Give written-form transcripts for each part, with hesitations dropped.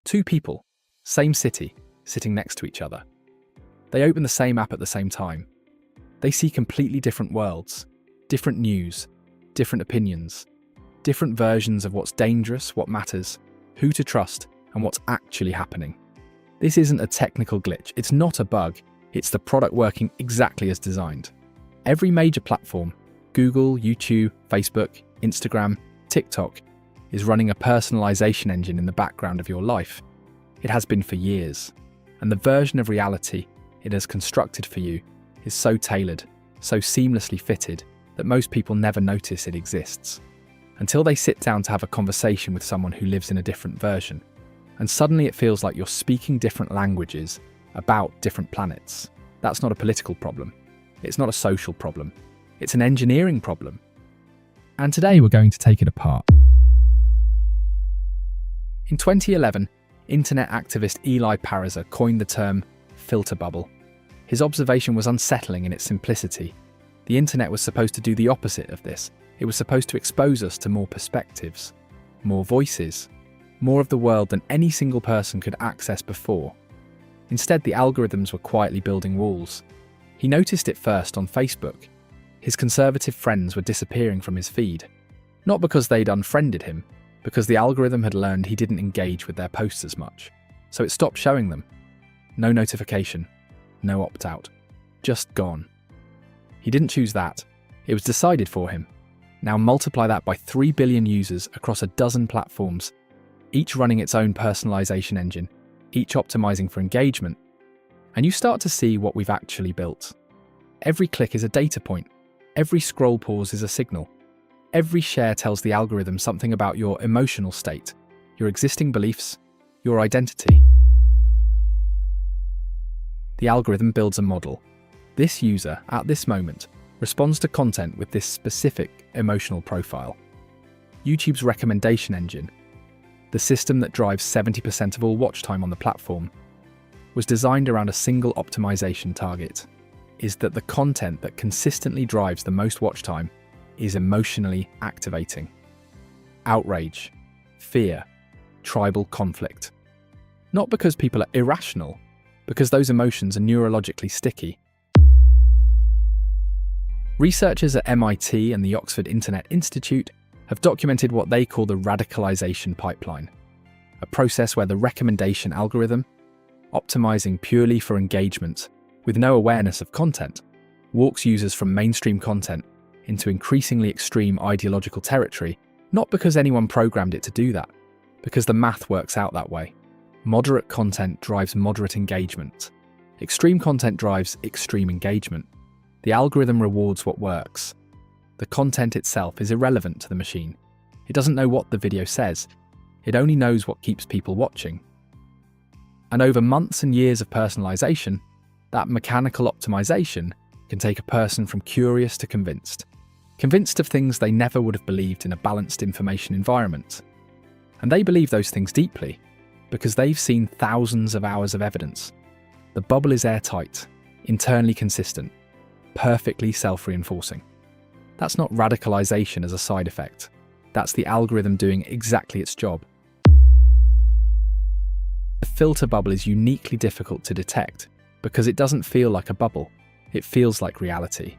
Two people, same city, sitting next to each other. They open the same app at the same time. They see completely different worlds, different news, different opinions, different versions of what's dangerous, what matters, who to trust, and what's actually happening. This isn't a technical glitch, it's not a bug, it's the product working exactly as designed. Every major platform, Google, YouTube, Facebook, Instagram, TikTok, is running a personalization engine in the background of your life. It has been for years, and the version of reality it has constructed for you is so tailored, so seamlessly fitted, that most people never notice it exists, until they sit down to have a conversation with someone who lives in a different version. And suddenly it feels like you're speaking different languages about different planets. That's not a political problem. It's not a social problem. It's an engineering problem. And today we're going to take it apart. In 2011, internet activist Eli Pariser coined the term filter bubble. His observation was unsettling in its simplicity. The internet was supposed to do the opposite of this. It was supposed to expose us to more perspectives, more voices, more of the world than any single person could access before. Instead, the algorithms were quietly building walls. He noticed it first on Facebook. His conservative friends were disappearing from his feed. Not because they'd unfriended him, because the algorithm had learned he didn't engage with their posts as much. So it stopped showing them. No notification, no opt-out, just gone. He didn't choose that. It was decided for him. Now multiply that by 3 billion users across a dozen platforms, each running its own personalization engine, each optimizing for engagement, and you start to see what we've actually built. Every click is a data point. Every scroll pause is a signal. Every share tells the algorithm something about your emotional state, your existing beliefs, your identity. The algorithm builds a model. This user, at this moment, responds to content with this specific emotional profile. YouTube's recommendation engine, the system that drives 70% of all watch time on the platform, was designed around a single optimization target, is that the content that consistently drives the most watch time is emotionally activating. Outrage, fear, tribal conflict. Not because people are irrational, because those emotions are neurologically sticky. Researchers at MIT and the Oxford Internet Institute have documented what they call the radicalization pipeline, a process where the recommendation algorithm, optimizing purely for engagement with no awareness of content, walks users from mainstream content into increasingly extreme ideological territory, not because anyone programmed it to do that, because the math works out that way. Moderate content drives moderate engagement. Extreme content drives extreme engagement. The algorithm rewards what works. The content itself is irrelevant to the machine. It doesn't know what the video says. It only knows what keeps people watching. And over months and years of personalization, that mechanical optimization can take a person from curious to convinced. Convinced of things they never would have believed in a balanced information environment. And they believe those things deeply because they've seen thousands of hours of evidence. The bubble is airtight, internally consistent, perfectly self-reinforcing. That's not radicalization as a side effect. That's the algorithm doing exactly its job. The filter bubble is uniquely difficult to detect because it doesn't feel like a bubble. It feels like reality.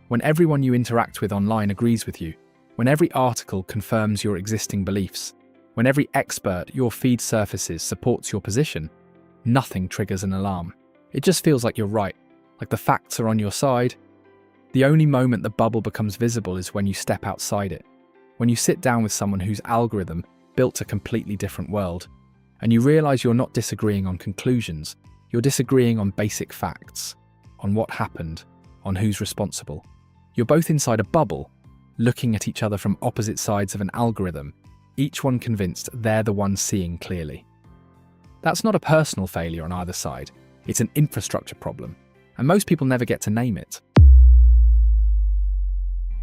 When everyone you interact with online agrees with you, when every article confirms your existing beliefs, when every expert your feed surfaces supports your position, nothing triggers an alarm. It just feels like you're right, like the facts are on your side. The only moment the bubble becomes visible is when you step outside it, when you sit down with someone whose algorithm built a completely different world, and you realize you're not disagreeing on conclusions, you're disagreeing on basic facts, on what happened, on who's responsible. You're both inside a bubble, looking at each other from opposite sides of an algorithm, each one convinced they're the one seeing clearly. That's not a personal failure on either side, it's an infrastructure problem, and most people never get to name it.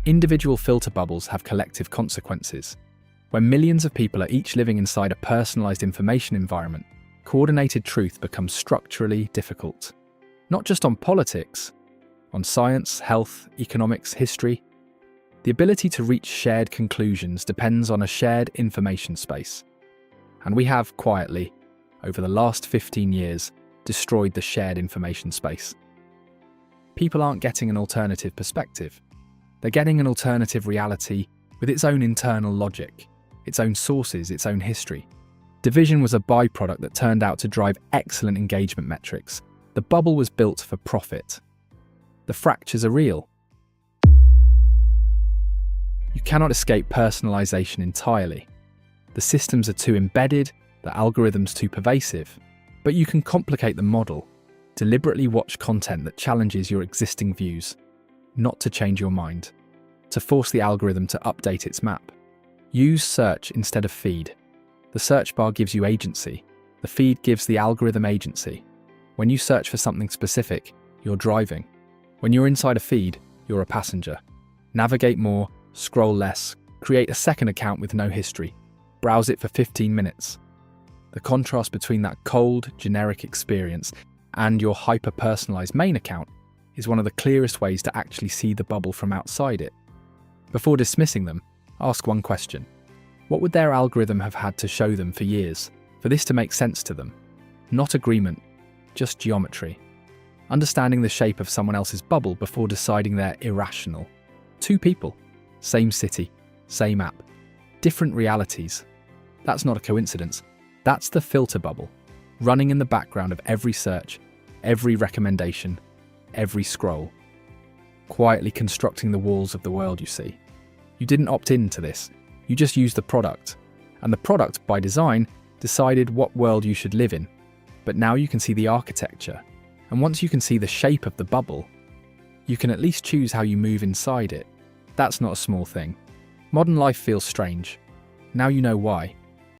Individual filter bubbles have collective consequences. When millions of people are each living inside a personalized information environment, coordinated truth becomes structurally difficult. Not just on politics, on science, health, economics, history. The ability to reach shared conclusions depends on a shared information space. And we have, quietly, over the last 15 years destroyed the shared information space. People aren't getting an alternative perspective. They're getting an alternative reality with its own internal logic, its own sources, its own history. Division was a byproduct that turned out to drive excellent engagement metrics. The bubble was built for profit. The fractures are real. You cannot escape personalization entirely. The systems are too embedded, the algorithms too pervasive. But you can complicate the model. Deliberately watch content that challenges your existing views, not to change your mind, to force the algorithm to update its map. Use search instead of feed. The search bar gives you agency. The feed gives the algorithm agency. When you search for something specific, you're driving. When you're inside a feed, you're a passenger. Navigate more, scroll less, create a second account with no history. Browse it for 15 minutes. The contrast between that cold, generic experience and your hyper-personalized main account is one of the clearest ways to actually see the bubble from outside it. Before dismissing them, ask one question. What would their algorithm have had to show them for years for this to make sense to them? Not agreement, just geometry. Understanding the shape of someone else's bubble before deciding they're irrational. Two people, same city, same app, different realities. That's not a coincidence. That's the filter bubble, running in the background of every search, every recommendation, every scroll, quietly constructing the walls of the world you see. You didn't opt into this, you just used the product, and the product, by design, decided what world you should live in. But now you can see the architecture, and once you can see the shape of the bubble, you can at least choose how you move inside it. That's not a small thing. Modern life feels strange. Now you know why.